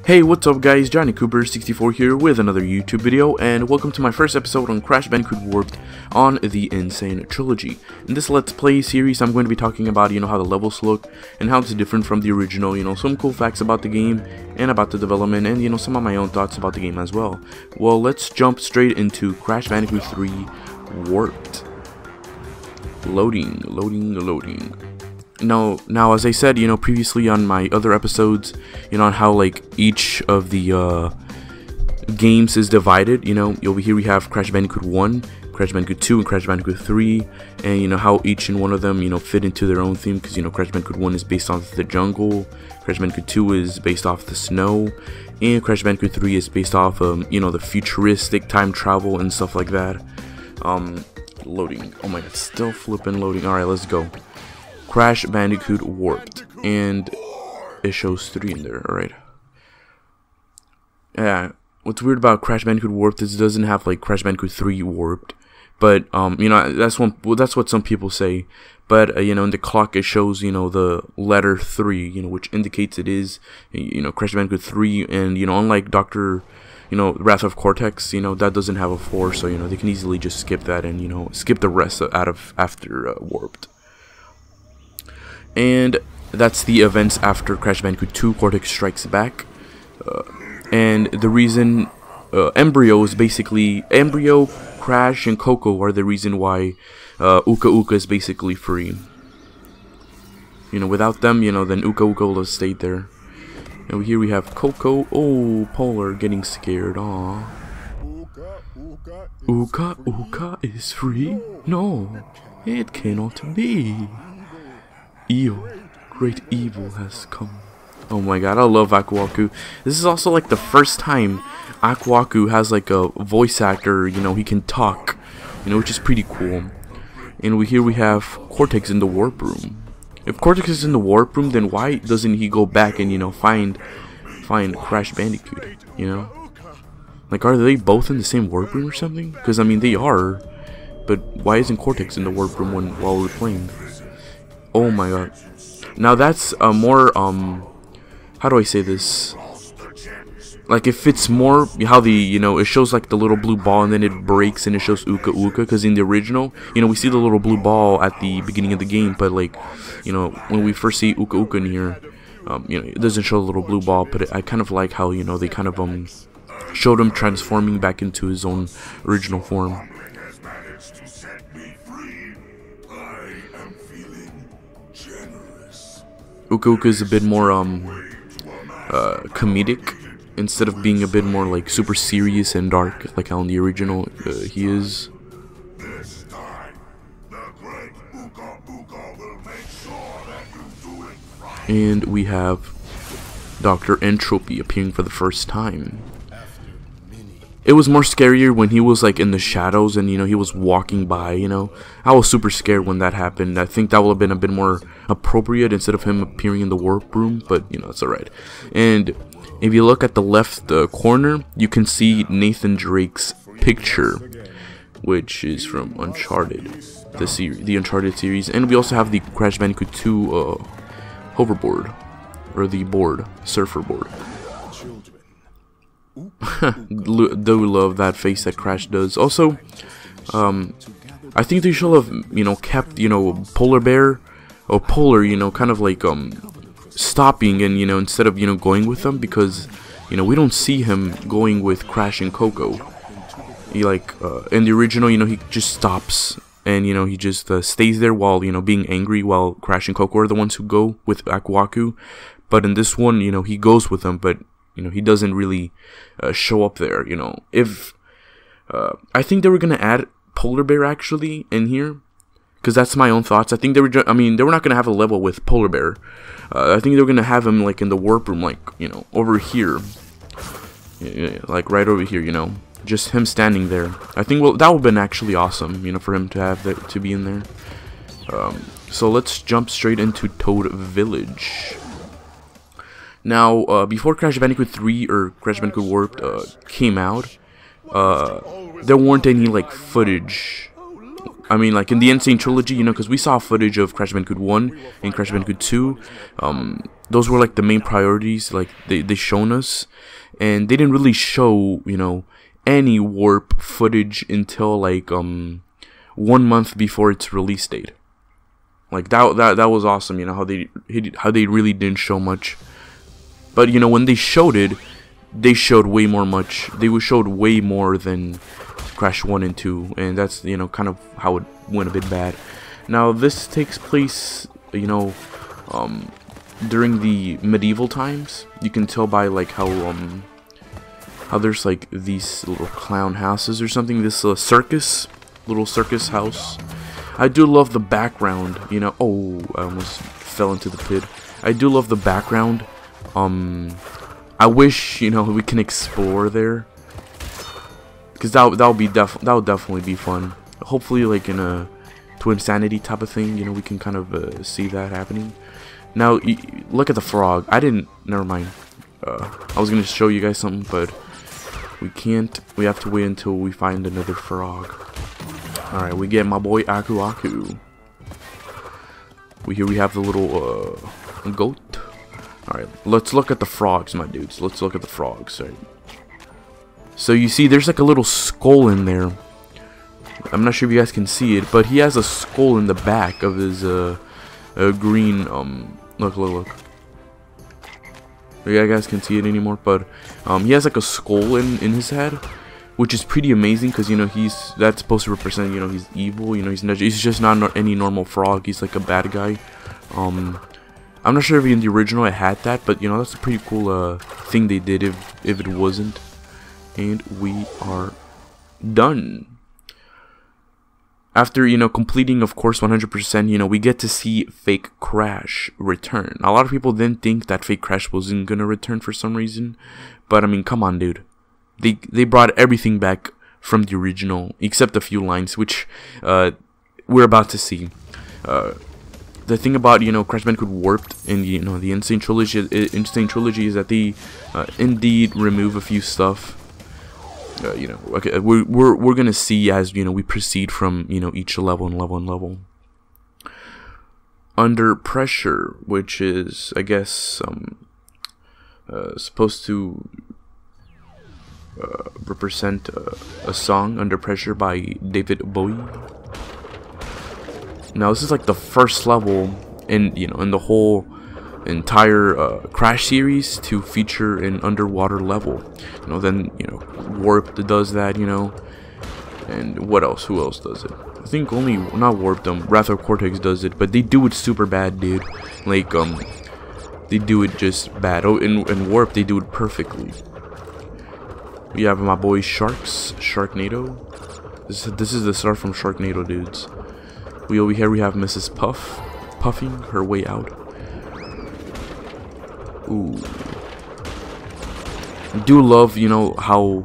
Hey, what's up guys, Johnny Cooper64 here with another YouTube video, and welcome to my first episode on Crash Bandicoot Warped on the Sane Trilogy. In this Let's Play series, I'm going to be talking about, how the levels look, and how it's different from the original, some cool facts about the game, and about the development, and some of my own thoughts about the game as well. Well, let's jump straight into Crash Bandicoot 3 Warped. Loading. Now, as I said, previously on my other episodes, on how like each of the games is divided. Over here we have Crash Bandicoot 1, Crash Bandicoot 2, and Crash Bandicoot 3, and how each and one of them, fit into their own theme. Because Crash Bandicoot 1 is based off the jungle, Crash Bandicoot 2 is based off the snow, and Crash Bandicoot 3 is based off, the futuristic time travel and stuff like that. Loading. Oh my god, still flipping loading. All right, let's go. Crash Bandicoot Warped, and it shows 3 in there. Alright. Yeah, what's weird about Crash Bandicoot Warped is it doesn't have like Crash Bandicoot 3 Warped, but that's what some people say. But in the clock it shows the letter 3, which indicates it is Crash Bandicoot 3, and unlike Dr. Wrath of Cortex, that doesn't have a 4, so they can easily just skip that and skip the rest out of after Warped. And that's the events after Crash Bandicoot 2 Cortex Strikes Back. And the reason Embryo is basically Embryo, Crash, and Coco are the reason why Uka Uka is basically free. Without them, then Uka Uka will have stayed there. And here we have Coco. Oh, Polar getting scared. Aww. Uka Uka is free? No, it cannot be. Great evil has come. Oh my god, I love Aku Aku. This is also like the first time Aku Aku has like a voice actor, he can talk, which is pretty cool. And here we have Cortex in the warp room. If Cortex is in the warp room, then why doesn't he go back and find Crash Bandicoot? Like, are they both in the same warp room or something? Because I mean they are, but why isn't Cortex in the warp room while we're playing? Oh my god. Now that's a more, how do I say this? Like, if it's more how the, it shows like the little blue ball and then it breaks and it shows Uka Uka. Because in the original, we see the little blue ball at the beginning of the game. But like, when we first see Uka Uka in here, it doesn't show the little blue ball. But I kind of like how, they kind of, showed him transforming back into his own original form. Uka Uka is a bit more comedic instead of being a bit more like super serious and dark like how in the original he is. And we have Dr. Entropy appearing for the first time. It was more scarier when he was like in the shadows and he was walking by. I was super scared when that happened. I think that would have been a bit more appropriate instead of him appearing in the warp room, but it's alright. And if you look at the left corner, you can see Nathan Drake's picture, which is from Uncharted, the Uncharted series. And we also have the Crash Bandicoot 2 hoverboard, or the surfer board. Do love that face that Crash does. Also, I think they should have kept Polar Bear or Polar kind of like stopping and instead of going with them, because we don't see him going with Crash and Coco. He like in the original he just stops and he just stays there while being angry, while Crash and Coco are the ones who go with Aku Aku. But in this one he goes with them, but he doesn't really show up there. If I think they were gonna add Polar Bear actually in here, because that's my own thoughts. I think they were. They were not gonna have a level with Polar Bear. I think they were gonna have him like in the warp room, like over here, like right over here. Just him standing there. I think that would have been actually awesome. For him to have that to be in there. So let's jump straight into Toad Village. Now, before Crash Bandicoot 3 or Crash Bandicoot Warped came out, there weren't any like footage I mean, like in the Sane Trilogy, you know, because we saw footage of Crash Bandicoot 1 and Crash Bandicoot 2. Those were like the main priorities, like they shown us, and they didn't really show, you know, any warp footage until like 1 month before its release date. Like that was awesome, you know, how they really didn't show much. But you know, when they showed it, they showed way more much. They showed way more than Crash 1 and 2, and that's, you know, kind of how it went a bit bad. Now this takes place, you know, during the medieval times. You can tell by like how there's like these little clown houses or something. This little circus house. I do love the background, you know. Oh, I almost fell into the pit. I do love the background. I wish, you know, we can explore there, because that would definitely be fun. Hopefully, like in a Twin Sanity type of thing, you know, we can kind of see that happening. Now, look at the frog. Never mind. I was gonna show you guys something, but we can't. We have to wait until we find another frog. All right, we get my boy Aku Aku. Here we have the little goat. Alright, let's look at the frogs, my dudes. Let's look at the frogs. Right. So you see there's like a little skull in there. I'm not sure if you guys can see it, but he has a skull in the back of his green look. You guys can see it anymore, but he has like a skull in his head, which is pretty amazing, because, you know, that's supposed to represent, you know, he's evil. You know, he's just not any normal frog. He's like a bad guy. I'm not sure if in the original it had that, but, you know, that's a pretty cool thing they did if it wasn't. And we are done. After, you know, completing, of course, 100%, you know, we get to see Fake Crash return. A lot of people didn't think that Fake Crash wasn't gonna return for some reason, but I mean, come on, dude. They brought everything back from the original, except a few lines, which we're about to see. The thing about, you know, Crash Bandicoot Warped and, you know, the Sane Trilogy is that they indeed remove a few stuff. You know, okay, we're gonna see as, you know, we proceed from, you know, each level and level. Under Pressure, which is, I guess, supposed to represent a song, Under Pressure, by David Bowie. Now this is like the first level in, you know, in the whole entire Crash series to feature an underwater level. You know, then, you know, Warped does that, you know, and what else? Who else does it? I think only, not Warped, Wrath of Cortex does it, but they do it super bad, dude. Like, they do it just bad. Oh, in Warped they do it perfectly. We have my boy Sharknado. This is the start from Sharknado, dudes. Over here we have Mrs. Puff puffing her way out. Ooh. I do love, you know, how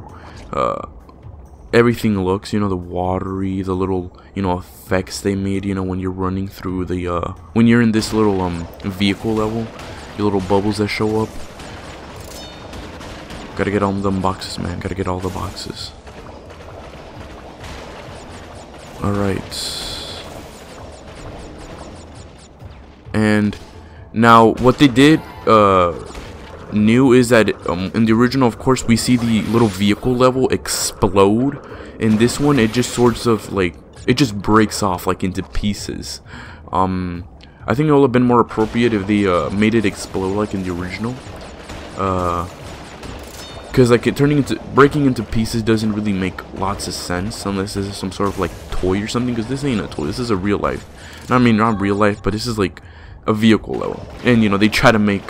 everything looks, you know, the watery, the little, you know, effects they made, you know, when you're running through the when you're in this little vehicle level, your little bubbles that show up. Gotta get all them boxes, man. Gotta get all the boxes. Alright. And now what they did new is that in the original, of course, we see the little vehicle level explode. In this one, it just sorts of like, it just breaks off like into pieces. I think it would have been more appropriate if they made it explode like in the original. Because like breaking into pieces doesn't really make lots of sense unless this is some sort of like toy or something. Because this ain't a toy. This is a real life. I mean, not real life, but this is like a vehicle level. And, you know, they try to make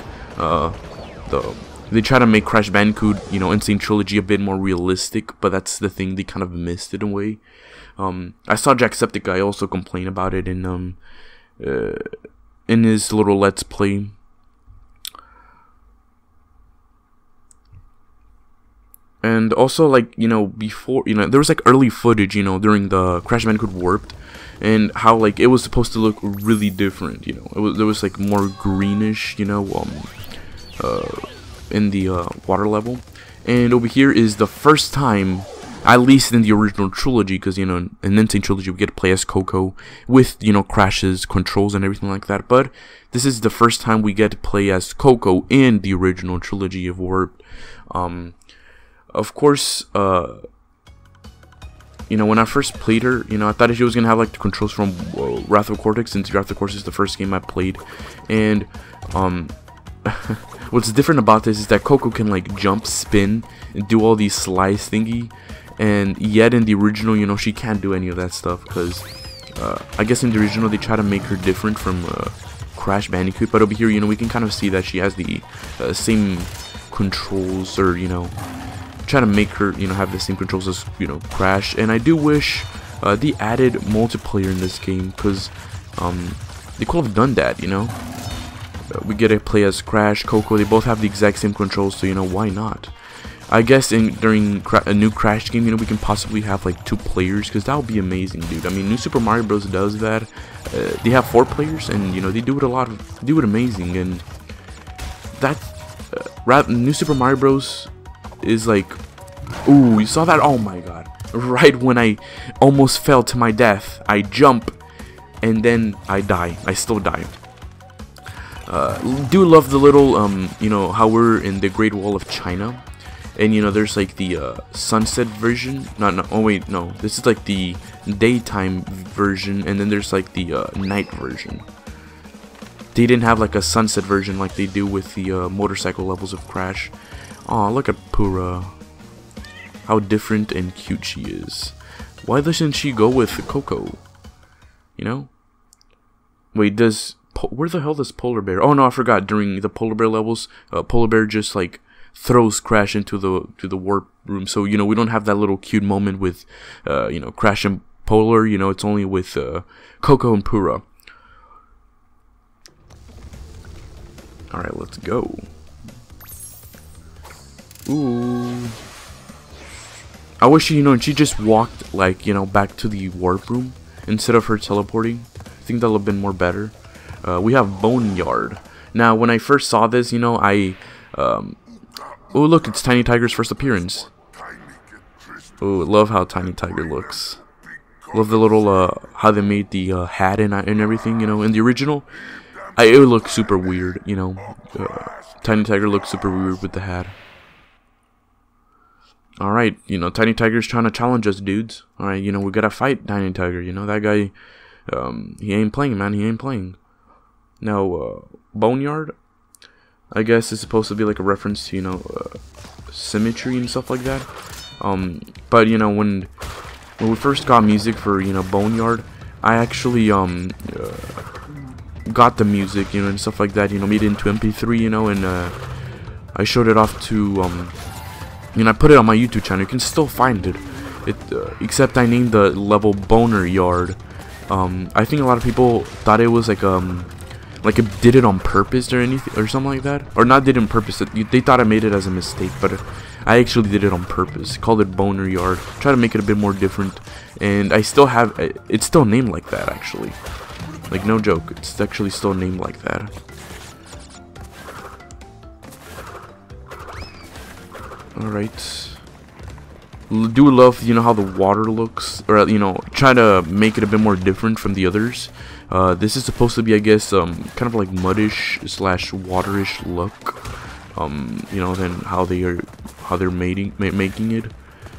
Crash Bandicoot, you know, Sane Trilogy a bit more realistic, but that's the thing, they kind of missed it in a way. I saw Jacksepticeye also complain about it in his little Let's Play. And also, like, you know, before, you know, there was like early footage, you know, during the Crash Bandicoot Warped, and how like it was supposed to look really different, you know. There was like more greenish, you know, in the water level. And over here is the first time At least in the original trilogy, because, you know, in Sane Trilogy we get to play as Coco with, you know, Crash's controls and everything like that. But this is the first time we get to play as Coco in the original trilogy of Warp. Of course, you know, when I first played her, you know, I thought she was gonna have like the controls from Wrath of Cortex, since Wrath of Cortex is the first game I played. And what's different about this is that Coco can like jump, spin, and do all these slice thingy. And yet in the original, you know, she can't do any of that stuff, because I guess in the original they try to make her different from Crash Bandicoot. But over here, you know, we can kind of see that she has the same controls, or, you know, try to make her, you know, have the same controls as, you know, Crash. And I do wish they added multiplayer in this game, because they could have done that, you know. We get to play as Crash, Coco. They both have the exact same controls, so, you know, why not? I guess during a new Crash game, you know, we can possibly have like 2 players, because that would be amazing, dude. I mean, New Super Mario Bros. Does that. They have 4 players, and, you know, they do it amazing. And that New Super Mario Bros. Is like, ooh, you saw that? Oh my god! Right when I almost fell to my death, I jump, and then I die. I still die. Do love the little you know, how we're in the Great Wall of China. And, you know, there's like the sunset version. Oh wait, no. This is like the daytime version, and then there's like the night version. They didn't have like a sunset version like they do with the motorcycle levels of Crash. Aw, look at Pura. How different and cute she is. Why doesn't she go with Coco? You know? Wait, where the hell does Polar Bear? Oh no, I forgot. During the Polar Bear levels, Polar Bear just like throws Crash into the warp room. So, you know, we don't have that little cute moment with you know, Crash and Polar. You know, it's only with Coco and Pura. Alright, let's go. Ooh. I wish, you know, she just walked, like, you know, back to the warp room instead of her teleporting. I think that would have been more better. We have Boneyard. Now, when I first saw this, you know, oh, look, it's Tiny Tiger's first appearance. Oh, love how Tiny Tiger looks. Love the little, how they made the hat and everything, you know. In the original, it would look super weird, you know. Tiny Tiger looks super weird with the hat. Alright, you know, Tiny Tiger's trying to challenge us, dudes. Alright, you know, we gotta fight Tiny Tiger, you know. That guy, he ain't playing, man. He ain't playing. Now, Boneyard, I guess, is supposed to be like a reference to, you know, symmetry and stuff like that. But, you know, when we first got music for, you know, Boneyard, I actually, got the music, you know, and stuff like that, you know, made it into MP3, you know, and, I showed it off to, you know, I put it on my YouTube channel. You can still find it. Except I named the level Boner Yard. I think a lot of people thought it was like it did it on purpose or anything or something like that, or not did it on purpose. They thought I made it as a mistake, but I actually did it on purpose. Called it Boner Yard. Try to make it a bit more different, and I still have it's still named like that actually. Like, no joke, it's actually still named like that. Alright. Do love, you know, how the water looks, or, you know, try to make it a bit more different from the others. This is supposed to be, I guess, kind of like muddish / waterish look. You know, than how they're making it,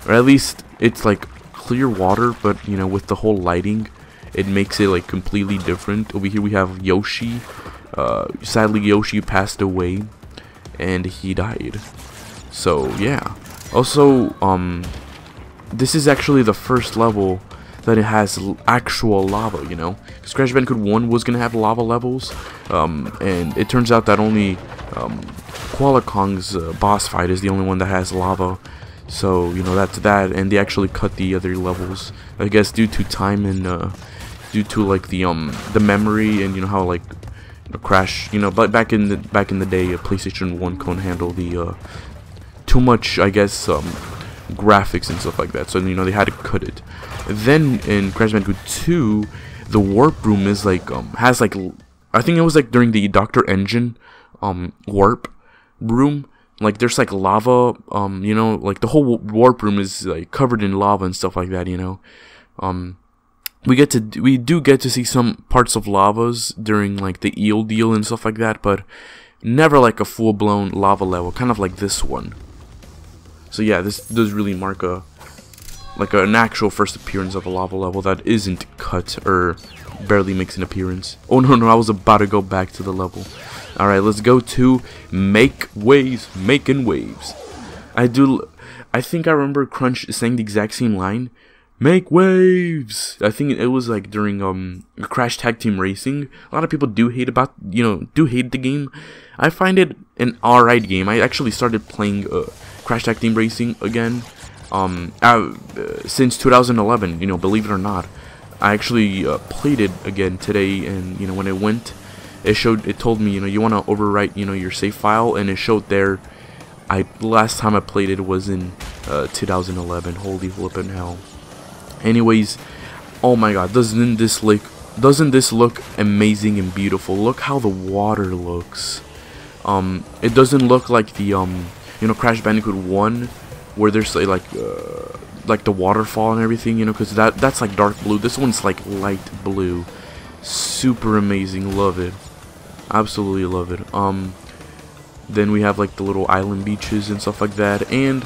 or at least it's like clear water, but, you know, with the whole lighting, it makes it like completely different. Over here we have Yoshi. Sadly, Yoshi passed away, and he died. So yeah. Also, this is actually the first level that it has actual lava, you know. Because Crash Bandicoot 1 was gonna have lava levels, and it turns out that only Koala Kong's boss fight is the only one that has lava. So, you know, that's that, and they actually cut the other levels, I guess, due to time and due to like the memory, and, you know, how like, you know, Crash, you know, but back in the day, PlayStation 1 couldn't handle the too much, I guess, graphics and stuff like that, so, you know, they had to cut it. Then in Crash Bandicoot 2, the warp room is like has like, I think it was like during the Dr. Engine warp room, like there's like lava, you know, like the whole warp room is like covered in lava and stuff like that, you know. We do get to see some parts of lavas during like the eel deal and stuff like that, but never like a full-blown lava level, kind of like this one. So yeah, this does really mark an actual first appearance of a lava level that isn't cut or barely makes an appearance. Oh no, I was about to go back to the level. Alright, let's go to Make Waves, Making Waves. I think I remember Crunch saying the exact same line. Make waves! I think it was like during Crash Tag Team Racing. A lot of people do hate the game. I find it an alright game. I actually started playing Crash Tag Team Racing again since 2011, you know, believe it or not. I actually played it again today, and you know, when it went, it told me, you know, you want to overwrite, you know, your save file, and it showed there. Last time I played it was in 2011. Holy flippin' hell. Anyways, oh my god, doesn't this look amazing and beautiful? Look how the water looks. It doesn't look like the you know, Crash Bandicoot 1, where there's like the waterfall and everything, you know, because that's like dark blue. This one's like light blue. Super amazing, love it, absolutely love it. Then we have like the little island beaches and stuff like that. And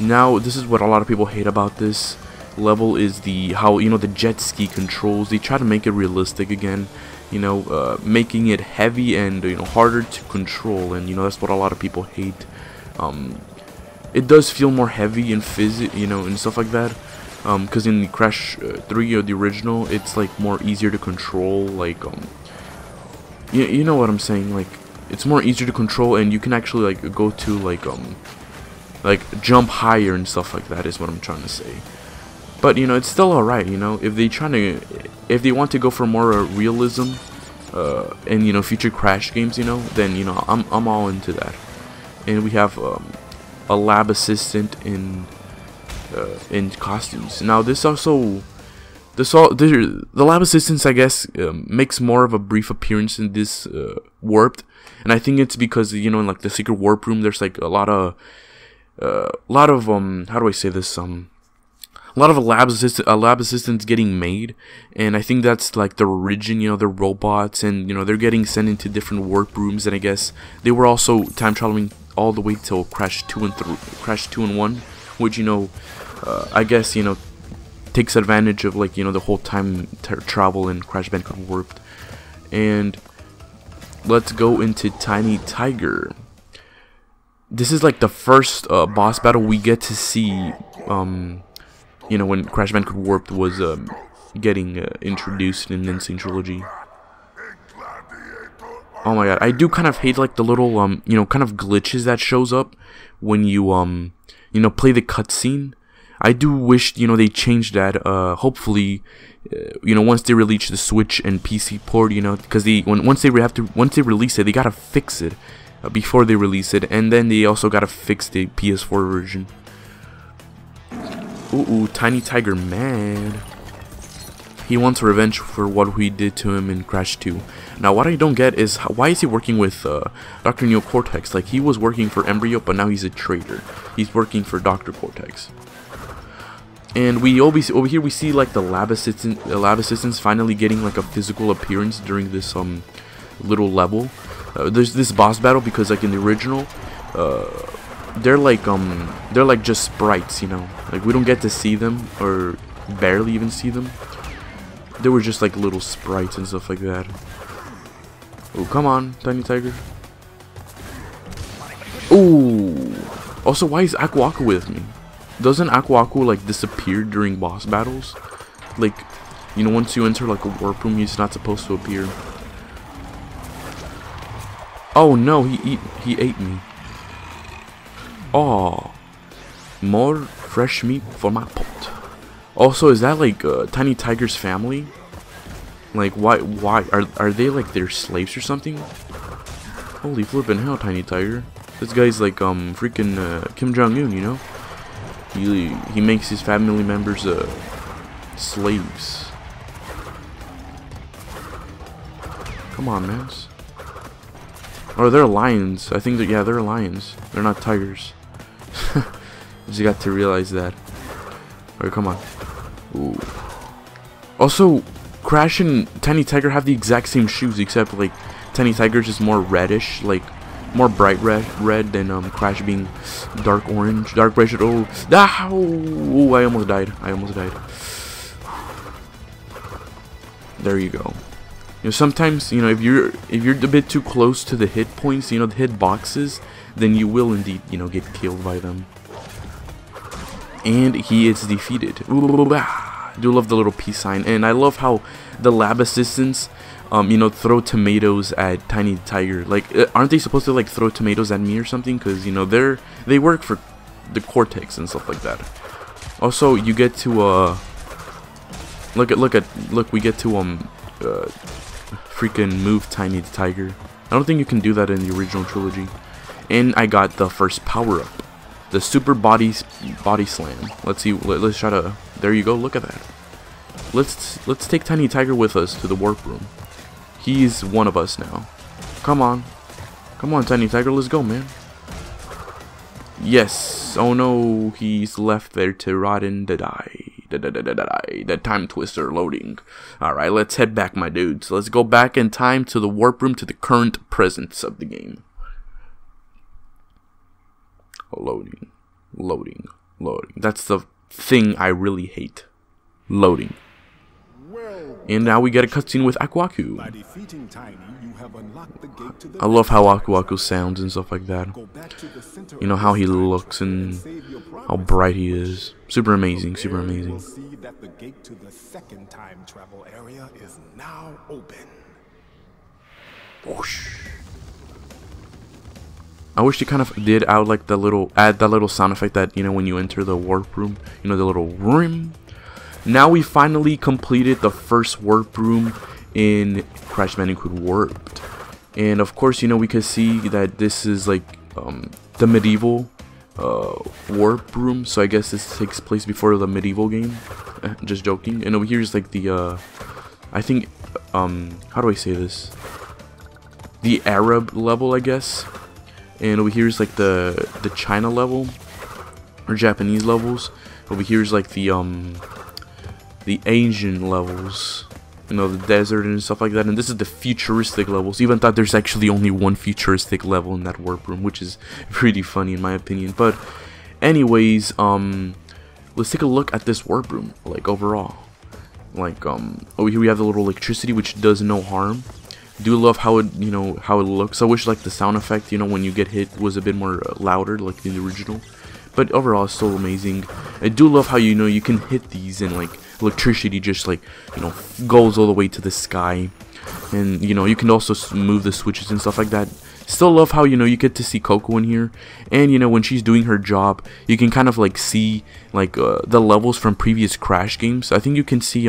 now this is what a lot of people hate about this level, is how, you know, the jet ski controls. They try to make it realistic again, you know, making it heavy and, you know, harder to control, and you know, that's what a lot of people hate. It does feel more heavy and you know, and stuff like that, because in the Crash 3 or the original, it's like more easier to control, like you know what I'm saying, like it's more easier to control, and you can actually like go to like jump higher and stuff like that, is what I'm trying to say. But you know, it's still alright, you know, if they want to go for more realism and, you know, future Crash games, you know, then, you know, I'm all into that. And we have a lab assistant in costumes. Now the lab assistants, I guess, makes more of a brief appearance in this warped, and I think it's because, you know, in like the secret warp room, there's like a lot of how do I say this, a lot of lab assistants getting made, and I think that's like the origin, you know, they're robots, and you know, they're getting sent into different warp rooms, and I guess they were also time traveling all the way till Crash 2 and 1, which, you know, I guess, you know, takes advantage of, like, you know, the whole time travel in Crash Bandicoot Warped. And let's go into Tiny Tiger. This is like the first boss battle we get to see, you know, when Crash Bandicoot Warped was getting introduced in the Sane Trilogy. Oh my god, I do kind of hate like the little you know, kind of glitches that shows up when you you know, play the cutscene. I do wish, you know, they changed that. Hopefully, you know, once they release the Switch and PC port, you know, because once they release it, they gotta fix it before they release it, and then they also gotta fix the PS4 version. Ooh, Tiny Tiger mad. He wants revenge for what we did to him in Crash 2. Now, what I don't get is why is he working with Dr. Neo Cortex? Like, he was working for Embryo, but now he's a traitor. He's working for Dr. Cortex. And we always over here we see like the lab assistants finally getting like a physical appearance during this little level. There's this boss battle, because like in the original, they're like just sprites, you know. Like, we don't get to see them, or barely even see them. They were just like little sprites and stuff like that. Oh, come on, Tiny Tiger. Ooh. Also, why is Aku Aku with me? Doesn't Aku Aku like disappear during boss battles? Like, you know, once you enter like a warp room, he's not supposed to appear. Oh no, he ate me. Oh, more fresh meat for my pot. Also, is that like Tiny Tiger's family? Like, why are they like their slaves or something? Holy flippin' hell, Tiny Tiger. This guy's like freaking Kim Jong-un, you know? He makes his family members slaves. Come on, man. Or they're lions. I think that, yeah, they're lions. They're not tigers. Just got to realize that. Alright, come on. Ooh. Also, Crash and Tiny Tiger have the exact same shoes, except like Tiny Tiger's is more reddish, like more bright red than Crash being dark orange, dark red. Oh, oh, I almost died. I almost died. There you go. You know, sometimes, you know, if you're a bit too close to the hit points, you know, the hit boxes, then you will indeed, you know, get killed by them. And he is defeated. I do love the little peace sign, and I love how the lab assistants, you know, throw tomatoes at Tiny Tiger. Like, aren't they supposed to like throw tomatoes at me or something? Because, you know, they work for the Cortex and stuff like that. Also, you get to look, we get to freaking move Tiny Tiger. I don't think you can do that in the original trilogy. And I got the first power up, the super body slam. Let's see. Let's try to. There you go. Look at that. Let's take Tiny Tiger with us to the warp room. He's one of us now. Come on, Tiny Tiger. Let's go, man. Yes. Oh no, he's left there to rot and die. The time twister loading. Alright, let's head back, my dudes. Let's go back in time to the warp room, to the current presence of the game. Loading. That's the thing I really hate. Loading. And now we get a cutscene with Aku Aku. I love how Aku Aku sounds and stuff like that. You know, how he looks and how bright he is. Super amazing, super amazing. The gate to the second time travel area is now open. Whoosh. I wish they kind of did add like the little sound effect that, you know, when you enter the warp room, you know, the little rim. Now we finally completed the first warp room in Crash Bandicoot Warped. And of course, you know, we could see that this is like the medieval warp room, so I guess this takes place before the medieval game. Just joking. And over here is like the I think how do I say this, the Arab level, I guess. And over here is like the China level, or Japanese levels. Over here is like the Asian levels, you know, the desert and stuff like that. And this is the futuristic levels. Even thought there's actually only one futuristic level in that warp room, which is pretty funny in my opinion. But anyways, let's take a look at this warp room, like overall. Like over here we have the little electricity, which does no harm. Do love how it, you know, how it looks. I wish like the sound effect, you know, when you get hit was a bit more louder, like in the original. But overall, it's still amazing. I do love how, you know, you can hit these and like electricity just like, you know, goes all the way to the sky. And, you know, you can also move the switches and stuff like that. Still love how, you know, you get to see Coco in here. And, you know, when she's doing her job, you can kind of like see like the levels from previous Crash games. I think you can see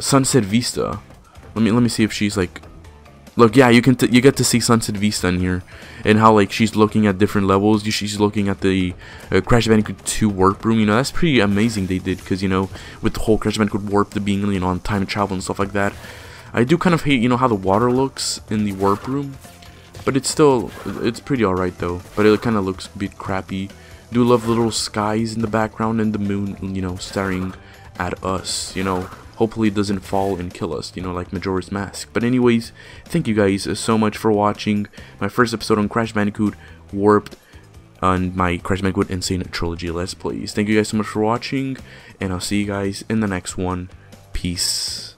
Sunset Vista. Let me see if she's like, look, yeah, you get to see Sunset Vista in here, and how like she's looking at different levels. She's looking at the Crash Bandicoot 2 warp room. You know, that's pretty amazing they did, because, you know, with the whole Crash Bandicoot warp, the being, you know, on time travel and stuff like that. I do kind of hate, you know, how the water looks in the warp room, but it's pretty alright though. But it kind of looks a bit crappy. Do love the little skies in the background and the moon, you know, staring at us. You know. Hopefully it doesn't fall and kill us, you know, like Majora's Mask. But anyways, thank you guys so much for watching my first episode on Crash Bandicoot Warped on my Crash Bandicoot and Sane Trilogy Let's Plays. Thank you guys so much for watching, and I'll see you guys in the next one. Peace.